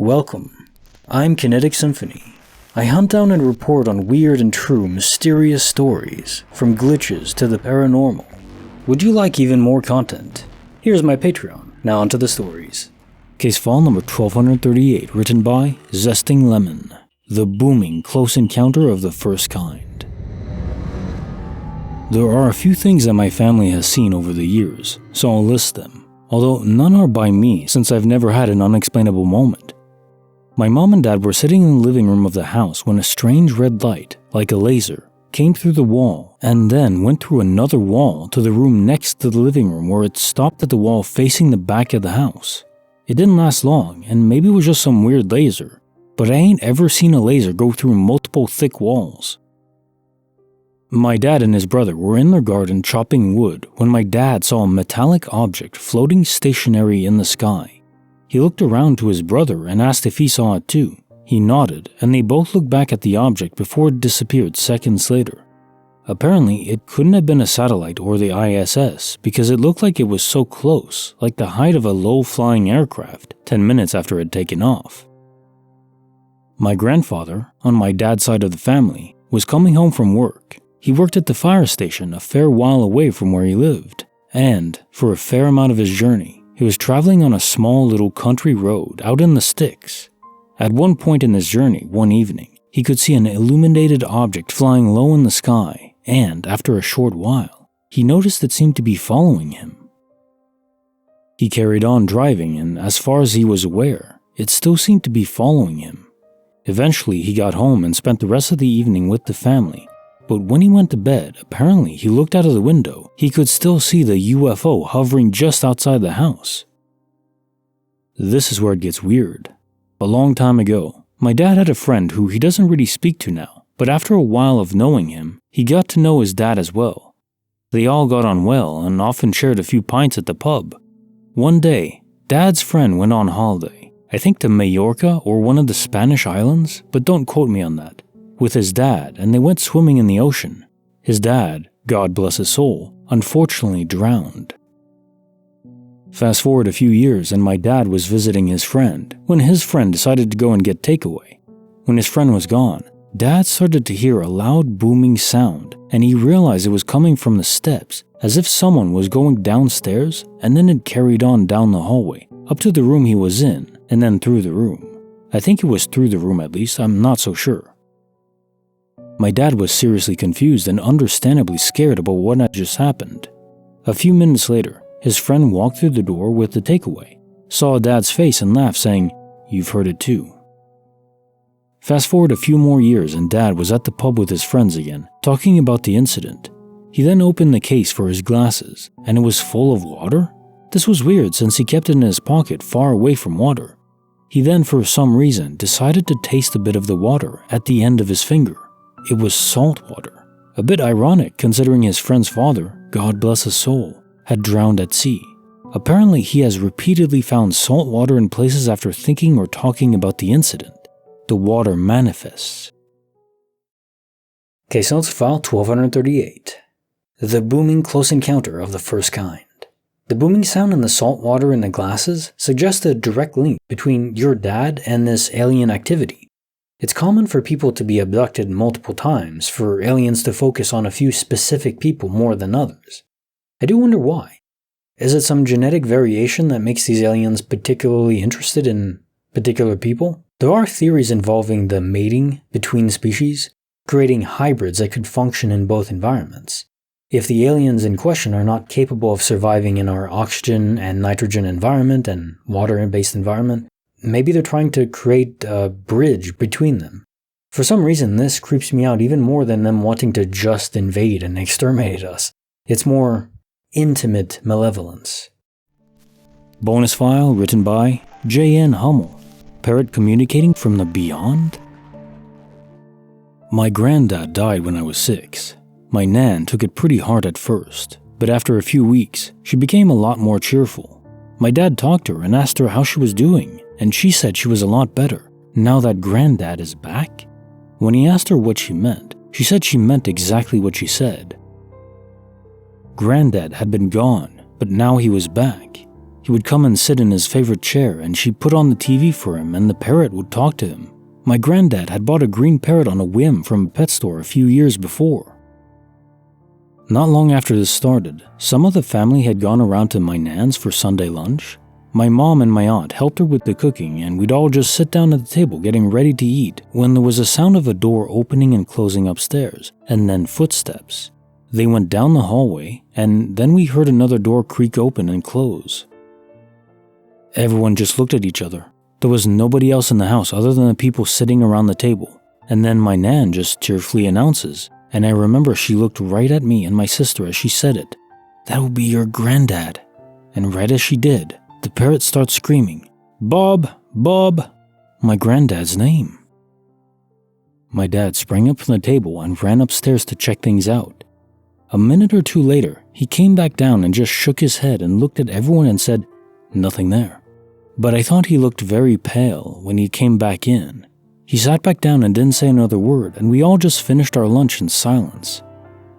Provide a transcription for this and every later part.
Welcome. I'm Kinetic Symphony. I hunt down and report on weird and true mysterious stories, from glitches to the paranormal. Would you like even more content? Here's my Patreon. Now onto the stories. Case file number 1238, written by Zestinglemon. The booming close encounter of the first kind. There are a few things that my family has seen over the years, so I'll list them. Although none are by me since I've never had an unexplainable moment. My mom and dad were sitting in the living room of the house when a strange red light, like a laser, came through the wall and then went through another wall to the room next to the living room where it stopped at the wall facing the back of the house. It didn't last long and maybe it was just some weird laser, but I ain't ever seen a laser go through multiple thick walls. My dad and his brother were in their garden chopping wood when my dad saw a metallic object floating stationary in the sky. He looked around to his brother and asked if he saw it too. He nodded, and they both looked back at the object before it disappeared seconds later. Apparently, it couldn't have been a satellite or the ISS because it looked like it was so close, like the height of a low-flying aircraft, 10 minutes after it had taken off. My grandfather, on my dad's side of the family, was coming home from work. He worked at the fire station a fair while away from where he lived, and, for a fair amount of his journey, he was traveling on a small little country road out in the sticks. At one point in his journey, one evening, he could see an illuminated object flying low in the sky, and after a short while, he noticed it seemed to be following him. He carried on driving, and as far as he was aware, it still seemed to be following him. Eventually, he got home and spent the rest of the evening with the family. But when he went to bed, apparently he looked out of the window. He could still see the UFO hovering just outside the house. This is where it gets weird. A long time ago, my dad had a friend who he doesn't really speak to now, but after a while of knowing him, he got to know his dad as well. They all got on well and often shared a few pints at the pub. One day, Dad's friend went on holiday, I think to Majorca or one of the Spanish islands, but don't quote me on that, with his dad, and they went swimming in the ocean. His dad, God bless his soul, unfortunately drowned. Fast forward a few years and my dad was visiting his friend when his friend decided to go and get takeaway. When his friend was gone, Dad started to hear a loud booming sound and he realized it was coming from the steps as if someone was going downstairs and then it carried on down the hallway up to the room he was in and then through the room. I think it was through the room at least, I'm not so sure. My dad was seriously confused and understandably scared about what had just happened. A few minutes later, his friend walked through the door with the takeaway, saw Dad's face and laughed saying, "You've heard it too." Fast forward a few more years and Dad was at the pub with his friends again, talking about the incident. He then opened the case for his glasses, and it was full of water? This was weird since he kept it in his pocket far away from water. He then, for some reason, decided to taste a bit of the water at the end of his finger. It was salt water. A bit ironic considering his friend's father, God bless his soul, had drowned at sea. Apparently he has repeatedly found salt water in places after thinking or talking about the incident. The water manifests. Case notes file 1238. The booming close encounter of the first kind. The booming sound and the salt water in the glasses suggest a direct link between your dad and this alien activity. It's common for people to be abducted multiple times, for aliens to focus on a few specific people more than others. I do wonder why. Is it some genetic variation that makes these aliens particularly interested in particular people? There are theories involving the mating between species, creating hybrids that could function in both environments. If the aliens in question are not capable of surviving in our oxygen and nitrogen environment and water-based environment, maybe they're trying to create a bridge between them. For some reason, this creeps me out even more than them wanting to just invade and exterminate us. It's more intimate malevolence. Bonus file written by jnhummel. Parrot Communicating from the Beyond? My granddad died when I was 6. My nan took it pretty hard at first, but after a few weeks, she became a lot more cheerful. My dad talked to her and asked her how she was doing, and she said she was a lot better, now that Granddad is back. When he asked her what she meant, she said she meant exactly what she said. Granddad had been gone, but now he was back. He would come and sit in his favorite chair, and she'd put on the TV for him, and the parrot would talk to him. My granddad had bought a green parrot on a whim from a pet store a few years before. Not long after this started, some of the family had gone around to my nan's for Sunday lunch. My mom and my aunt helped her with the cooking, and we'd all just sit down at the table getting ready to eat when there was a sound of a door opening and closing upstairs, and then footsteps. They went down the hallway, and then we heard another door creak open and close. Everyone just looked at each other. There was nobody else in the house other than the people sitting around the table. And then my nan just cheerfully announces, and I remember she looked right at me and my sister as she said it. "That will be your granddad." And right as she did, the parrot starts screaming, "Bob, Bob," my granddad's name. My dad sprang up from the table and ran upstairs to check things out. A minute or two later, he came back down and just shook his head and looked at everyone and said, "Nothing there." But I thought he looked very pale when he came back in. He sat back down and didn't say another word, and we all just finished our lunch in silence.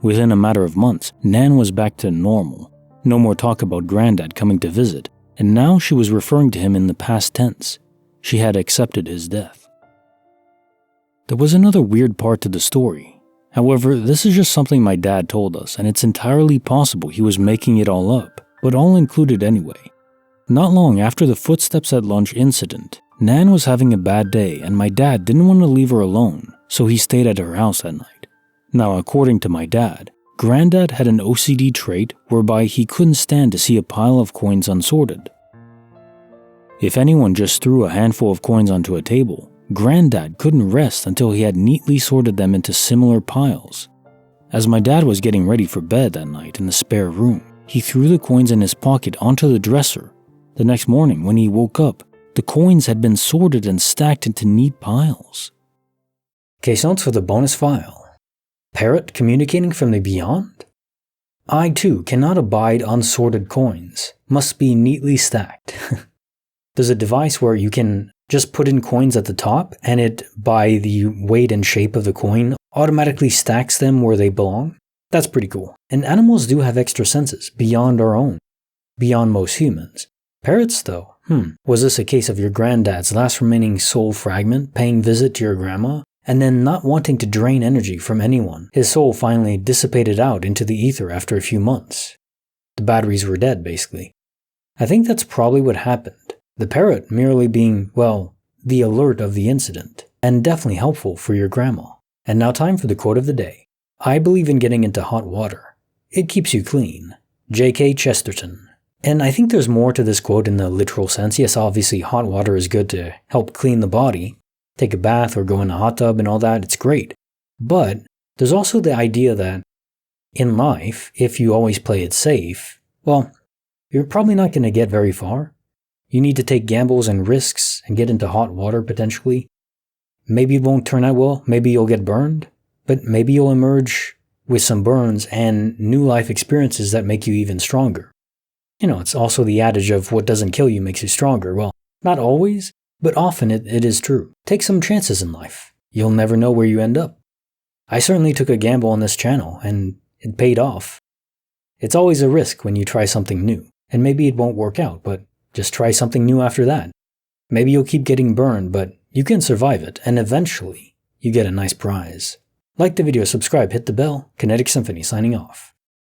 Within a matter of months, Nan was back to normal. No more talk about Granddad coming to visit, and now she was referring to him in the past tense. She had accepted his death. There was another weird part to the story. However, this is just something my dad told us, and it's entirely possible he was making it all up, but I'll include it anyway. Not long after the footsteps at lunch incident, Nan was having a bad day and my dad didn't want to leave her alone, so he stayed at her house that night. Now, according to my dad, Granddad had an OCD trait whereby he couldn't stand to see a pile of coins unsorted. If anyone just threw a handful of coins onto a table, Granddad couldn't rest until he had neatly sorted them into similar piles. As my dad was getting ready for bed that night in the spare room, he threw the coins in his pocket onto the dresser. The next morning, when he woke up, the coins had been sorted and stacked into neat piles. Case notes for the bonus file. Parrot communicating from the beyond? I too cannot abide unsorted coins. Must be neatly stacked. There's a device where you can just put in coins at the top and it, by the weight and shape of the coin, automatically stacks them where they belong. That's pretty cool. And animals do have extra senses beyond our own. Beyond most humans. Parrots, though, was this a case of your granddad's last remaining soul fragment paying visit to your grandma, and then not wanting to drain energy from anyone, his soul finally dissipated out into the ether after a few months? The batteries were dead, basically. I think that's probably what happened. The parrot merely being, well, the alert of the incident, and definitely helpful for your grandma. And now time for the quote of the day. I believe in getting into hot water. It keeps you clean. J.K. Chesterton. And I think there's more to this quote in the literal sense. Yes, obviously hot water is good to help clean the body. Take a bath or go in a hot tub and all that, it's great. But there's also the idea that in life, if you always play it safe, well, you're probably not going to get very far. You need to take gambles and risks and get into hot water potentially. Maybe it won't turn out well, maybe you'll get burned, but maybe you'll emerge with some burns and new life experiences that make you even stronger. You know, it's also the adage of what doesn't kill you makes you stronger. Well, not always, but often it is true. Take some chances in life. You'll never know where you end up. I certainly took a gamble on this channel, and it paid off. It's always a risk when you try something new, and maybe it won't work out, but just try something new after that. Maybe you'll keep getting burned, but you can survive it, and eventually, you get a nice prize. Like the video, subscribe, hit the bell. Kinetic Symphony signing off.